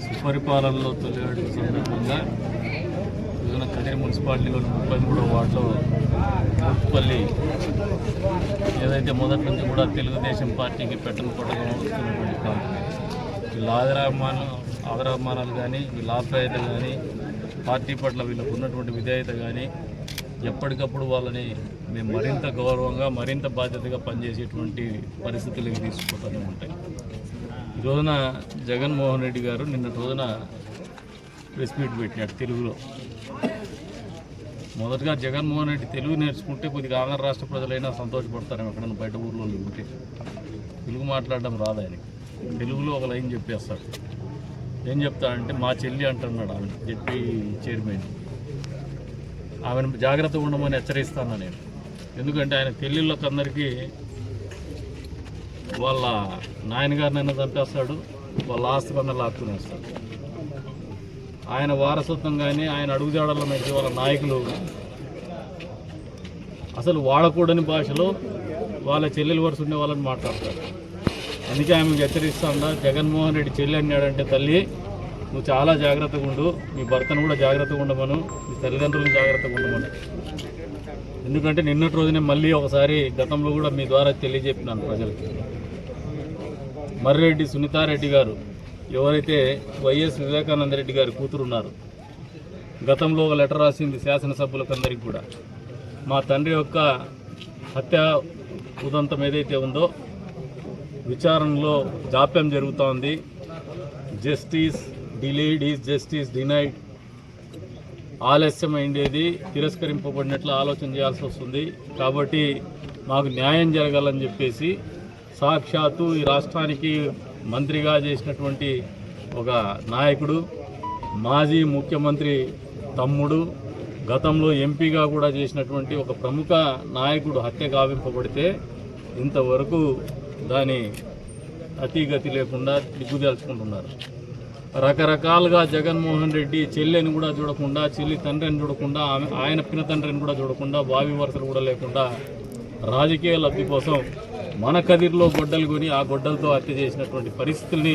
సుపరిపాలనలో తొలి అడుగు సందర్భంగా ఈరోజున కదిరి మున్సిపాలిటీలోని 33వ వార్డులో పూర్తిపల్లి ఏదైతే మొదటి నుంచి కూడా తెలుగుదేశం పార్టీకి పెట్టని కొట్టగా వస్తున్నటువంటి ప్రాంతం వీళ్ళ ఆదరాభిమానాలు కానీ వీళ్ళ ఆప్యాయత కానీ పార్టీ పట్ల వీళ్ళకు ఉన్నటువంటి విధేయత కానీ ఎప్పటికప్పుడు వాళ్ళని మేము మరింత గౌరవంగా మరింత బాధ్యతగా పనిచేసేటువంటి పరిస్థితులకు తీసుకుపోతూనే ఉంటాయి. ఈ రోజున జగన్మోహన్ రెడ్డి గారు నిన్నటి రోజున ప్రెస్ మీట్ పెట్టినాడు తెలుగులో. మొదటగా జగన్మోహన్ రెడ్డి తెలుగు నేర్చుకుంటే కొద్దిగా ఆంధ్ర రాష్ట్ర ప్రజలైనా సంతోషపడతారేమో ఎక్కడైనా బయట ఊర్లో ఉంటే. తెలుగు మాట్లాడడం రాదు ఆయనకి. తెలుగులో ఒక లైన్ చెప్పేస్తాడు. ఏం చెప్తాడంటే మా చెల్లి అంటున్నాడు ఆమె జెడ్పీ చైర్మన్. ఆమెను జాగ్రత్తగా ఉండమని హెచ్చరిస్తాను నేను. ఎందుకంటే ఆయన పెళ్ళిళ్ళకి అందరికీ వాళ్ళ నాయనగారినైనా చంపేస్తాడు, వాళ్ళ ఆస్తికన్నా లాక్కునేస్తాడు. ఆయన వారసత్వం కానీ ఆయన అడుగుజాడల్లో నడిచే వాళ్ళ నాయకులు అసలు వాడకూడని భాషలో వాళ్ళ చెల్లెలు వరుస ఉండే వాళ్ళని మాట్లాడతారు. అందుకే ఆమెకు హెచ్చరిస్తాడా, జగన్మోహన్ రెడ్డి చెల్లి అన్నాడంటే తల్లి నువ్వు చాలా జాగ్రత్తగా ఉండు, మీ భర్తను కూడా జాగ్రత్తగా ఉండమను, మీ తల్లిదండ్రులను జాగ్రత్తగా ఉండమను. ఎందుకంటే నిన్నటి రోజునే మళ్ళీ ఒకసారి గతంలో కూడా మీ ద్వారా తెలియజెప్పినాను ప్రజలకి. మర్రెడ్డి సునీతారెడ్డి గారు ఎవరైతే వైఎస్ వివేకానంద రెడ్డి గారి కూతురున్నారు, గతంలో ఒక లెటర్ రాసింది శాసనసభ్యులకు అందరికీ కూడా. మా తండ్రి యొక్క హత్య ఉదంతం ఏదైతే ఉందో విచారణలో జాప్యం జరుగుతోంది. Justice delayed is justice denied. ఆలస్యమైండేది తిరస్కరింపబడినట్లు ఆలోచన చేయాల్సి వస్తుంది. కాబట్టి మాకు న్యాయం జరగాలని చెప్పేసి సాక్షాత్తు ఈ రాష్ట్రానికి మంత్రిగా చేసినటువంటి ఒక నాయకుడు, మాజీ ముఖ్యమంత్రి తమ్ముడు, గతంలో ఎంపీగా కూడా చేసినటువంటి ఒక ప్రముఖ నాయకుడు హత్య గావింపబడితే ఇంతవరకు దాని అతిగతి లేకుండా దిగ్గుదేల్చుకుంటున్నారు. రకరకాలుగా జగన్మోహన్ రెడ్డి చెల్లెని కూడా చూడకుండా, చెల్లి తండ్రిని చూడకుండా, ఆయన పిన తండ్రిని కూడా చూడకుండా, బావి వరుసలు కూడా లేకుండా రాజకీయ లబ్ధి కోసం మన కదిరిలో గొడ్డలు కొని ఆ గొడ్డలతో హత్య చేసినటువంటి పరిస్థితుల్ని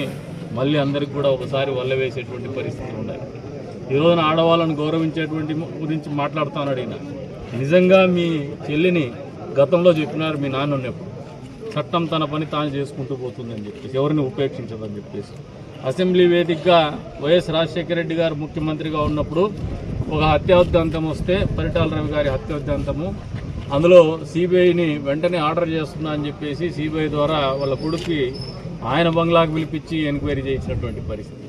మళ్ళీ అందరికీ కూడా ఒకసారి వల్లవేసేటువంటి పరిస్థితులు ఉన్నాయి. ఈరోజున ఆడవాళ్ళను గౌరవించేటువంటి గురించి మాట్లాడుతున్నాడు ఈయన. నిజంగా మీ చెల్లిని గతంలో చెప్పినారు మీ నాన్న ఉన్నప్పుడు, చట్టం తన పని తాను చేసుకుంటూ పోతుందని చెప్పేసి, ఎవరిని ఉపేక్షించదని చెప్పేసి. అసెంబ్లీ వేదికగా వైఎస్ రాజశేఖర రెడ్డి గారు ముఖ్యమంత్రిగా ఉన్నప్పుడు ఒక హత్యోద్యంతం వస్తే, పరిటాల రవి గారి హత్యోద్యంతము, అందులో సిబిఐని వెంటనే ఆర్డర్ చేస్తున్నా అని చెప్పేసి సిబిఐ ద్వారా వాళ్ళ కొడుకు ఆయన బంగ్లాకు పిలిపించి ఎంక్వైరీ చేసినటువంటి పరిస్థితి.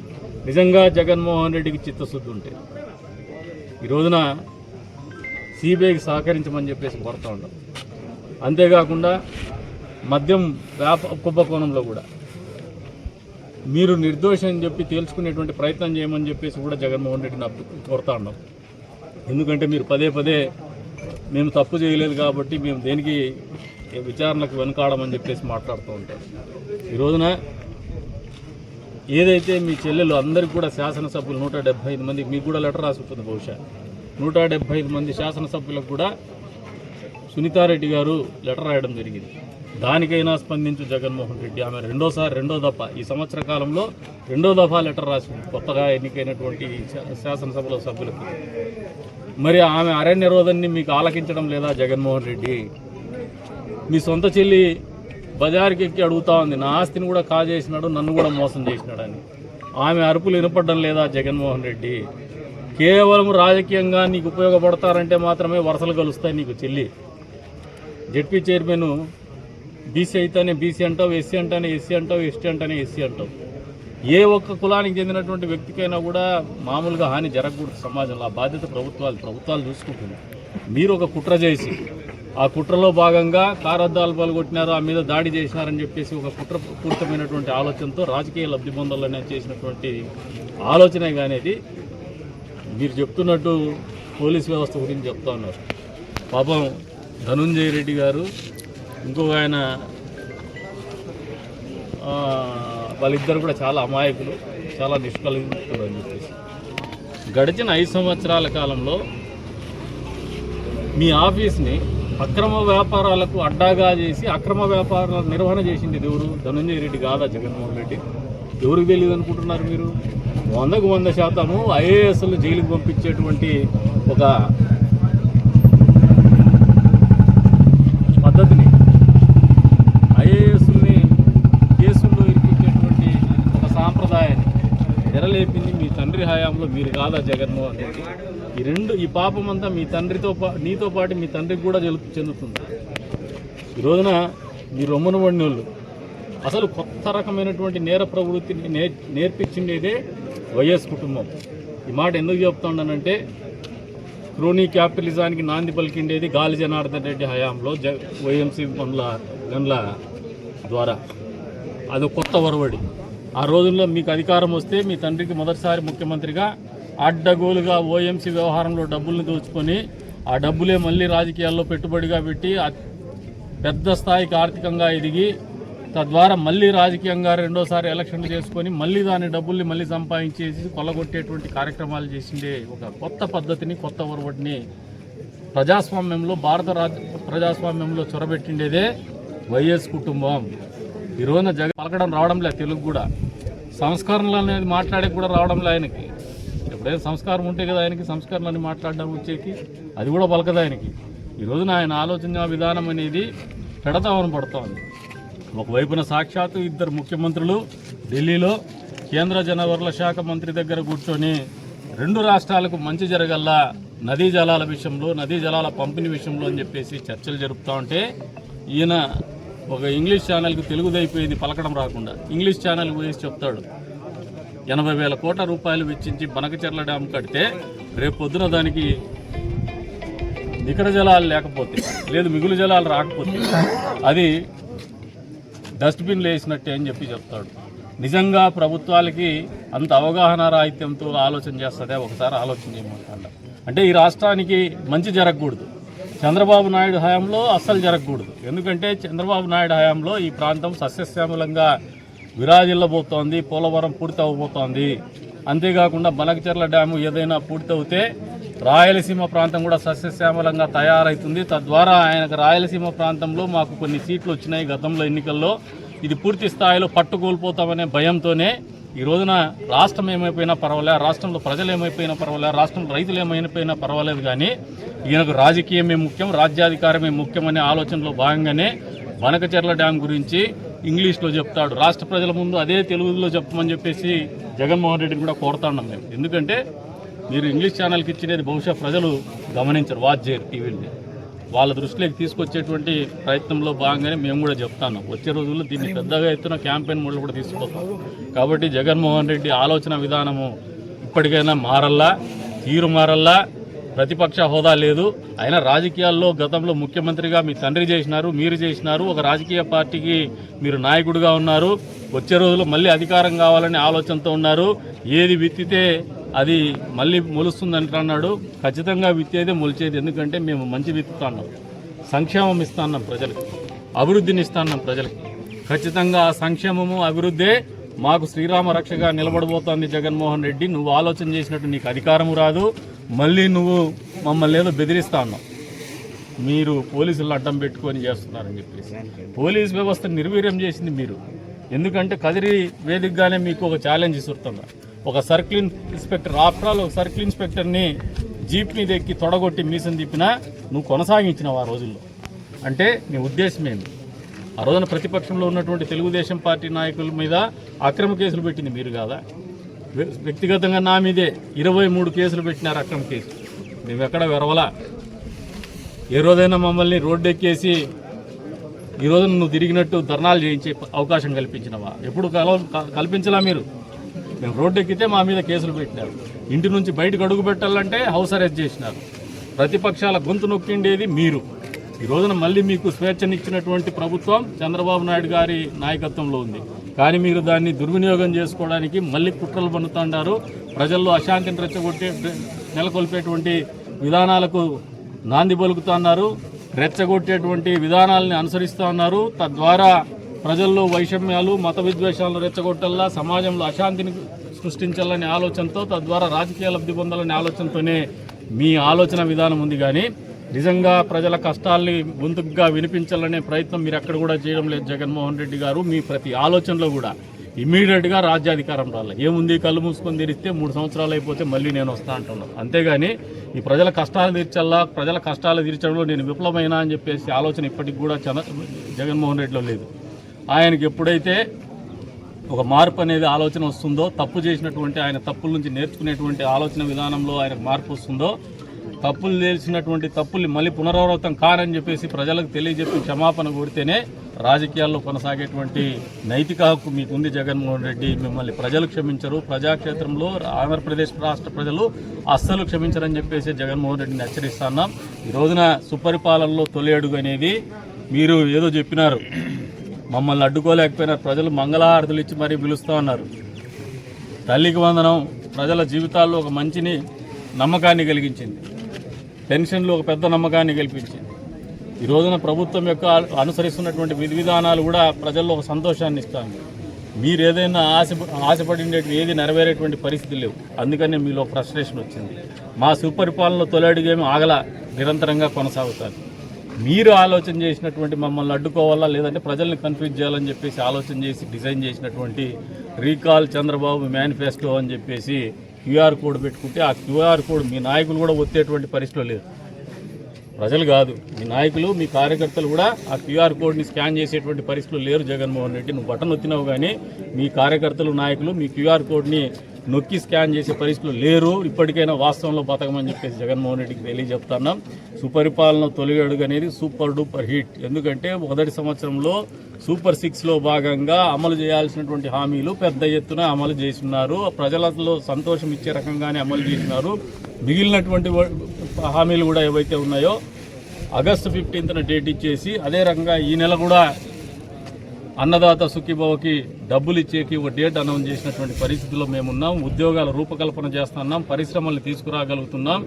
నిజంగా జగన్మోహన్ రెడ్డికి చిత్తశుద్ధి ఉంటే ఈ రోజున సిబిఐకి సహకరించమని చెప్పేసి కోరుతూ ఉన్నాం. అంతేకాకుండా మద్యం కుంభకోణంలో కూడా మీరు నిర్దోషి అని చెప్పి తేల్చుకునేటువంటి ప్రయత్నం చేయమని చెప్పేసి కూడా జగన్మోహన్ రెడ్డిని కోరుతా ఉన్నాం. ఎందుకంటే మీరు పదే పదే మేము తప్పు చేయలేదు కాబట్టి మేము దేనికి విచారణకు వెనుకాడమని చెప్పేసి మాట్లాడుతూ ఉంటారు. ఈ రోజున ఏదైతే మీ చెల్లెలు అందరికీ కూడా శాసనసభ్యులు 175 మంది, మీకు కూడా లెటర్ రాసి ఉంటుంది బహుశా, 175 మంది శాసనసభ్యులకు కూడా సునీతారెడ్డి గారు లెటర్ రాయడం జరిగింది. దానికైనా స్పందించు జగన్మోహన్ రెడ్డి. ఆమె రెండో దఫా ఈ సంవత్సర కాలంలో రెండో దఫా లెటర్ రాసింది కొత్తగా ఎన్నికైనటువంటి శాసనసభలో సభ్యులకు. మరి ఆమె అరణ్య రోధాన్ని మీకు ఆలకించడం లేదా జగన్మోహన్ రెడ్డి? మీ సొంత చెల్లి బజారుకి ఎక్కి అడుగుతా ఉంది, నా ఆస్తిని కూడా కాజేసినాడు, నన్ను కూడా మోసం చేసినాడని. ఆమె అరుపులు వినపడడం లేదా జగన్మోహన్ రెడ్డి? కేవలం రాజకీయంగా నీకు ఉపయోగపడతారంటే మాత్రమే వరుసలు కలుస్తాయి నీకు చెల్లి. జెడ్పీ చైర్మన్ బీసీ అయితేనే బీసీ అంటావు, ఎస్సీ అంటేనే ఎస్సీ అంటావు, ఎస్టీ అంటేనే ఎస్సీ అంటావు. ఏ ఒక్క కులానికి చెందినటువంటి వ్యక్తికైనా కూడా మామూలుగా హాని జరగకూడదు సమాజంలో. ఆ బాధ్యత ప్రభుత్వాలు చూసుకుంటుంది. మీరు ఒక కుట్ర చేసి ఆ కుట్రలో భాగంగా కారద్దాలు పలుగొట్టినారు, ఆ మీద దాడి చేసినారని చెప్పేసి ఒక కుట్రపూరితమైనటువంటి ఆలోచనతో రాజకీయ లబ్ధి పొందాలనే చేసినటువంటి ఆలోచనే కానీ మీరు చెప్తున్నట్టు పోలీస్ వ్యవస్థ గురించి చెప్తా ఉన్నారు. పాపం ధనుంజయ రెడ్డి గారు, ఇంకొక ఆయన, వాళ్ళిద్దరు కూడా చాలా అమాయకులు, చాలా నిష్కళంకులు అని చెప్పేసి. గడిచిన 5 సంవత్సరాల కాలంలో మీ ఆఫీస్ని అక్రమ వ్యాపారాలకు అడ్డాగా చేసి అక్రమ వ్యాపారాల నిర్వహణ చేసింది ఎవరు? ధనుంజయ రెడ్డి కాదా జగన్మోహన్ రెడ్డి? ఎవరికి తెలియదు అనుకుంటున్నారు మీరు? 100కు 100% ఐఏఎస్లు జైలుకు పంపించేటువంటి ఒక పద్ధతిని, ఐఏఎస్ని కేసుల్లో ఇరికించేటువంటి ఒక సాంప్రదాయాన్ని తెరలేపింది మీ తండ్రి హయాంలో. మీరు కాదా జగన్మోహన్ రెడ్డి? ఈ పాపం అంతా మీ తండ్రితో నీతో పాటు మీ తండ్రికి కూడా చెందుతుంది. ఈ రోజున మీ రొమ్మను పడినోళ్ళు అసలు కొత్త రకమైనటువంటి నేర ప్రవృత్తిని నేర్పించిండేదే వైఎస్ కుటుంబం. ఈ మాట ఎందుకు చెప్తున్నానంటే, క్రోనీ క్యాపిటలిజానికి నాంది పలికిండేది గాలి జనార్దన్ రెడ్డి హయాంలో వైఎంసీ గన్ల ద్వారా. అది కొత్త ఒరవడి. ఆ రోజుల్లో మీకు అధికారం వస్తే మీ తండ్రికి మొదటిసారి ముఖ్యమంత్రిగా అడ్డగోలుగా ఓఎంసీ వ్యవహారంలో డబ్బుల్ని దోచుకొని ఆ డబ్బులే మళ్ళీ రాజకీయాల్లో పెట్టుబడిగా పెట్టి పెద్ద స్థాయికి ఆర్థికంగా ఎదిగి తద్వారా మళ్ళీ రాజకీయంగా రెండోసారి ఎలక్షన్లు చేసుకొని మళ్ళీ దాని డబ్బుల్ని మళ్ళీ సంపాదించేసి కొల్లగొట్టేటువంటి కార్యక్రమాలు చేసిండే ఒక కొత్త పద్ధతిని, కొత్త ఒరవడిని ప్రజాస్వామ్యంలో, ప్రజాస్వామ్యంలో చొరబెట్టిండేదే వైఎస్ కుటుంబం. ఈ రోజున పలకడం రావడంలే, తెలుగు కూడా సంస్కరణలు అనేది మాట్లాడే కూడా రావడంలే ఆయనకి. ఎప్పుడైనా సంస్కారం ఉంటే కదా ఆయనకి సంస్కరణలని మాట్లాడడం వచ్చేకి, అది కూడా పలకదు ఆయనకి. ఈ రోజున ఆయన ఆలోచన విధానం అనేది పెడతామని పడుతూ ఉంది. ఒకవైపున సాక్షాత్తు 2 ముఖ్యమంత్రులు ఢిల్లీలో కేంద్ర జలవనరుల శాఖ మంత్రి దగ్గర కూర్చొని 2 రాష్ట్రాలకు మంచి జరగల్లా నదీ జలాల విషయంలో, నదీ జలాల పంపిణీ విషయంలో అని చెప్పేసి చర్చలు జరుపుతూ ఉంటే, ఈయన ఒక ఇంగ్లీష్ ఛానల్కి తెలుగుదైపోయింది పలకడం రాకుండా ఇంగ్లీష్ ఛానల్ పోయేసి చెప్తాడు 80,000 కోట్ల రూపాయలు వెచ్చించి బనకచెర్ల డ్యామ్ కడితే రేపు పొద్దున దానికి నికర జలాలు లేకపోతే, లేదు మిగులు జలాలు రాకపోతే అది డస్ట్బిన్లు వేసినట్టే అని చెప్పి చెప్తాడు. నిజంగా ప్రభుత్వాలకి అంత అవగాహన రాహిత్యంతో ఆలోచన చేస్తుందే? ఒకసారి ఆలోచన చేయమంటాడు. అంటే ఈ రాష్ట్రానికి మంచి జరగకూడదు. చంద్రబాబు నాయుడు హయాంలో అస్సలు జరగకూడదు. ఎందుకంటే చంద్రబాబు నాయుడు హయాంలో ఈ ప్రాంతం సస్యశ్యామలంగా విరాజిల్లబోతోంది, పోలవరం పూర్తి అవ్వబోతోంది. అంతేకాకుండా బనకచెర్ల డ్యాము ఏదైనా పూర్తవుతే రాయలసీమ ప్రాంతం కూడా సస్యశ్యామలంగా తయారవుతుంది. తద్వారా ఆయనకు రాయలసీమ ప్రాంతంలో మాకు కొన్ని సీట్లు వచ్చినాయి గతంలో ఎన్నికల్లో, ఇది పూర్తి స్థాయిలో పట్టుకోల్పోతామనే భయంతోనే ఈ రోజున రాష్ట్రం ఏమైపోయినా పర్వాలేదు, రాష్ట్రంలో ప్రజలు ఏమైపోయినా పర్వాలేదు, రాష్ట్రంలో రైతులు ఏమైపోయినా పర్వాలేదు, కానీ ఈయనకు రాజకీయమే ముఖ్యం, రాజ్యాధికారమే ముఖ్యమనే ఆలోచనలో భాగంగానే బనకచెర్ల డ్యామ్ గురించి ఇంగ్లీష్లో చెప్తాడు. రాష్ట్ర ప్రజల ముందు అదే తెలుగులో చెప్పమని చెప్పేసి జగన్మోహన్ రెడ్డిని కూడా కోరుతున్నాం మేము. ఎందుకంటే మీరు ఇంగ్లీష్ ఛానల్కి ఇచ్చినది బహుశా ప్రజలు గమనించరు, వాచ్ చేయరు టీవీని. వాళ్ళ దృష్టిలోకి తీసుకొచ్చేటువంటి ప్రయత్నంలో భాగంగానే మేము కూడా చెప్తాను. వచ్చే రోజుల్లో దీన్ని పెద్దగా ఎత్తున క్యాంపెయిన్ మోడ్లు కూడా తీసుకుపోతాం. కాబట్టి జగన్మోహన్ రెడ్డి ఆలోచన విధానము ఇప్పటికైనా మారల్లా, తీరు మారల్లా. ప్రతిపక్ష హోదా లేదు. అయినా రాజకీయాల్లో గతంలో ముఖ్యమంత్రిగా మీ తండ్రి చేసినారు, మీరు చేసినారు. ఒక రాజకీయ పార్టీకి మీరు నాయకుడిగా ఉన్నారు. వచ్చే రోజుల్లో మళ్ళీ అధికారం కావాలనే ఆలోచనతో ఉన్నారు. ఏది విత్తితే అది మళ్ళీ మొలుస్తుంది అంటున్నాడు. ఖచ్చితంగా విత్తేదే మొలిచేది. ఎందుకంటే మేము మంచి విత్తుతున్నాం, సంక్షేమం ఇస్తున్నాం ప్రజలకి, అభివృద్ధిని ఇస్తున్నాం ప్రజలకి. ఖచ్చితంగా సంక్షేమము అభివృద్ధే మాకు శ్రీరామ రక్షగా నిలబడబోతోంది. జగన్మోహన్ రెడ్డి, నువ్వు ఆలోచన చేసినట్టు నీకు అధికారము రాదు. మళ్ళీ నువ్వు మమ్మల్ని ఏదో బెదిరిస్తా ఉన్నావు, మీరు పోలీసులను అడ్డం పెట్టుకొని చేస్తున్నారని చెప్పేసి. పోలీస్ వ్యవస్థను నిర్వీర్యం చేసింది మీరు. ఎందుకంటే కదిరి వేదికగానే మీకు ఒక ఛాలెంజ్ ఇస్తున్నా. ఒక సర్కిల్ ఇన్స్పెక్టర్, ఆఫ్టర్ ఆల్ ఒక సర్కిల్ ఇన్స్పెక్టర్ని జీప్ మీద ఎక్కి తొడగొట్టి మీసం తిప్పినా నువ్వు కొనసాగించినావు ఆ రోజుల్లో. అంటే నీ ఉద్దేశం ఏంటి? ఆ రోజున ప్రతిపక్షంలో ఉన్నటువంటి తెలుగుదేశం పార్టీ నాయకుల మీద అక్రమ కేసులు పెట్టింది మీరు కాదా? వ్యక్తిగతంగా నా మీదే 23 కేసులు పెట్టినారు, అక్రమ కేసులు. మేము ఎక్కడ వెరవలా. ఏ రోజైనా మమ్మల్ని రోడ్డు ఎక్కేసి ఈ రోజున నువ్వు తిరిగినట్టు ధర్నాలు చేయించే అవకాశం కల్పించినవా? ఎప్పుడు కల్పించలా మీరు. మేము రోడ్డు ఎక్కితే మా మీద కేసులు పెట్టినారు. ఇంటి నుంచి బయటకు అడుగు పెట్టాలంటే హౌస్ అరెస్ట్ చేసినారు. ప్రతిపక్షాల గొంతు నొక్కిండేది మీరు. ఈ రోజున మళ్ళీ మీకు స్వేచ్ఛనిచ్చినటువంటి ప్రభుత్వం చంద్రబాబు నాయుడు గారి నాయకత్వంలో ఉంది. కానీ మీరు దాన్ని దుర్వినియోగం చేసుకోవడానికి మళ్ళీ కుట్రలు పన్నుతుంటారు. ప్రజల్లో అశాంతిని నెలకొల్పేటువంటి విధానాలకు నాంది పలుకుతున్నారు, రెచ్చగొట్టేటువంటి విధానాలని అనుసరిస్తూ ఉన్నారు. తద్వారా ప్రజల్లో వైషమ్యాలు, మత విద్వేషాలను రెచ్చగొట్టల్లా, సమాజంలో అశాంతిని సృష్టించాలనే ఆలోచనతో, తద్వారా రాజకీయ లబ్ధి పొందాలనే ఆలోచనతోనే మీ ఆలోచన విధానం ఉంది. కానీ నిజంగా ప్రజల కష్టాల్ని గొంతుగా వినిపించాలనే ప్రయత్నం మీరు ఎక్కడ కూడా చేయడం లేదు జగన్మోహన్ రెడ్డి గారు. మీ ప్రతి ఆలోచనలో కూడా ఇమ్మీడియట్గా రాజ్యాధికారం రాలి. ఏముంది, కళ్ళు మూసుకొని తెరిస్తే 3 సంవత్సరాలు అయిపోతే మళ్ళీ నేను వస్తా అంటున్నాను. అంతేగాని ఈ ప్రజల కష్టాలు తీర్చల్లా, ప్రజల కష్టాలు తీర్చడంలో నేను విఫలమైనా అని చెప్పేసి ఆలోచన ఇప్పటికి కూడా జగన్మోహన్ రెడ్డిలో లేదు. ఆయనకి ఎప్పుడైతే ఒక మార్పు అనేది ఆలోచన వస్తుందో, తప్పు చేసినటువంటి ఆయన తప్పుల నుంచి నేర్చుకునేటువంటి ఆలోచన విధానంలో ఆయనకు మార్పు వస్తుందో, తప్పులు చేసినటువంటి తప్పుల్ని మళ్ళీ పునరావృతం కారని చెప్పేసి ప్రజలకు తెలియజెప్పి క్షమాపణ కోరితేనే రాజకీయాల్లో కొనసాగేటువంటి నైతిక హక్కు మీకుంది జగన్మోహన్ రెడ్డి. మిమ్మల్ని ప్రజలు క్షమించరు, ప్రజాక్షేత్రంలో ఆంధ్రప్రదేశ్ రాష్ట్ర ప్రజలు అస్సలు క్షమించరని చెప్పేసి జగన్మోహన్ రెడ్డిని హెచ్చరిస్తున్నాం. ఈ రోజున సుపరిపాలనలో తొలి అడుగు అనేది మీరు ఏదో చెప్పినారు, మమ్మల్ని అడ్డుకోలేకపోయినారు, ప్రజలు మంగళహారతులు ఇచ్చి మరీ పిలుస్తూ ఉన్నారు. తల్లికి వందనం ప్రజల జీవితాల్లో ఒక మంచిని నమ్మకాన్ని కలిగించింది, పెన్షన్లు ఒక పెద్ద నమ్మకాన్ని కల్పించింది. ఈ రోజున ప్రభుత్వం యొక్క అనుసరిస్తున్నటువంటి విధి విధానాలు కూడా ప్రజల్లో ఒక సంతోషాన్ని ఇస్తాను. మీరు ఏదైనా ఆశపడినటువంటి ఏది నెరవేరేటువంటి పరిస్థితి లేవు. అందుకనే మీలో ఫ్రస్ట్రేషన్ వచ్చింది. మా సుపరిపాలనలో తొలి అడుగేమీ ఆగల, నిరంతరంగా కొనసాగుతారు. మీరు ఆలోచన చేసినటువంటి మమ్మల్ని అడ్డుకోవాలా, లేదంటే ప్రజల్ని కన్ఫ్యూజ్ చేయాలని చెప్పేసి ఆలోచన చేసి డిజైన్ చేసినటువంటి రీకాల్ చంద్రబాబు మేనిఫెస్టో అని చెప్పేసి క్యూఆర్ కోడ్ పెట్టుకుంటే ఆ క్యూఆర్ కోడ్ మీ నాయకులు కూడా ఒత్తేటువంటి పరిస్థితిలో లేదు. ప్రజలు కాదు, మీ నాయకులు, మీ కార్యకర్తలు కూడా ఆ క్యూఆర్ కోడ్ని స్కాన్ చేసేటువంటి పరిస్థితులు లేరు. జగన్మోహన్ రెడ్డి, నువ్వు బటన్ నొత్తినావు కానీ మీ కార్యకర్తలు, నాయకులు మీ క్యూఆర్ కోడ్ని నొక్కి స్కాన్ చేసే పరిస్థితులు లేరు. ఇప్పటికైనా వాస్తవంలో బతకమని చెప్పేసి జగన్మోహన్ రెడ్డికి తెలియజెప్తున్నాం. సుపరిపాలన తొలి అడుగు అనేది సూపర్ డూపర్ హిట్. ఎందుకంటే మొదటి సంవత్సరంలో సూపర్ 6లో భాగంగా అమలు చేయాల్సినటువంటి హామీలు పెద్ద ఎత్తున అమలు చేస్తున్నారు. ప్రజలలో సంతోషం ఇచ్చే రకంగానే అమలు చేసినారు. మిగిలినటువంటి హామీలు కూడా ఏవైతే ఉన్నాయో ఆగస్టు 15న డేట్ ఇచ్చేసి, అదే రకంగా ఈ నెల కూడా అన్నదాత సుఖీభవకి డబ్బులు ఇచ్చేకి ఒక డేట్ అనౌన్స్ చేసినటువంటి పరిస్థితుల్లో మేమున్నాం. ఉద్యోగాల రూపకల్పన చేస్తున్నాం, పరిశ్రమలు తీసుకురాగలుగుతున్నాం,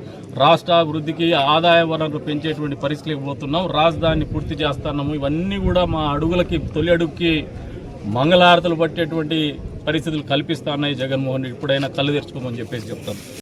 రాష్ట్ర అభివృద్ధికి ఆదాయ వనరులు పెంచేటువంటి పరిస్థితులకు పోతున్నాం, రాజధానిని పూర్తి చేస్తున్నాము. ఇవన్నీ కూడా మా అడుగులకి, తొలి అడుగుకి మంగళహారతలు పట్టేటువంటి పరిస్థితులు కల్పిస్తున్నాయి. జగన్మోహన్ రెడ్డి ఇప్పుడైనా కళ్ళు తెరుచుకోమని చెప్పేసి చెప్తాను.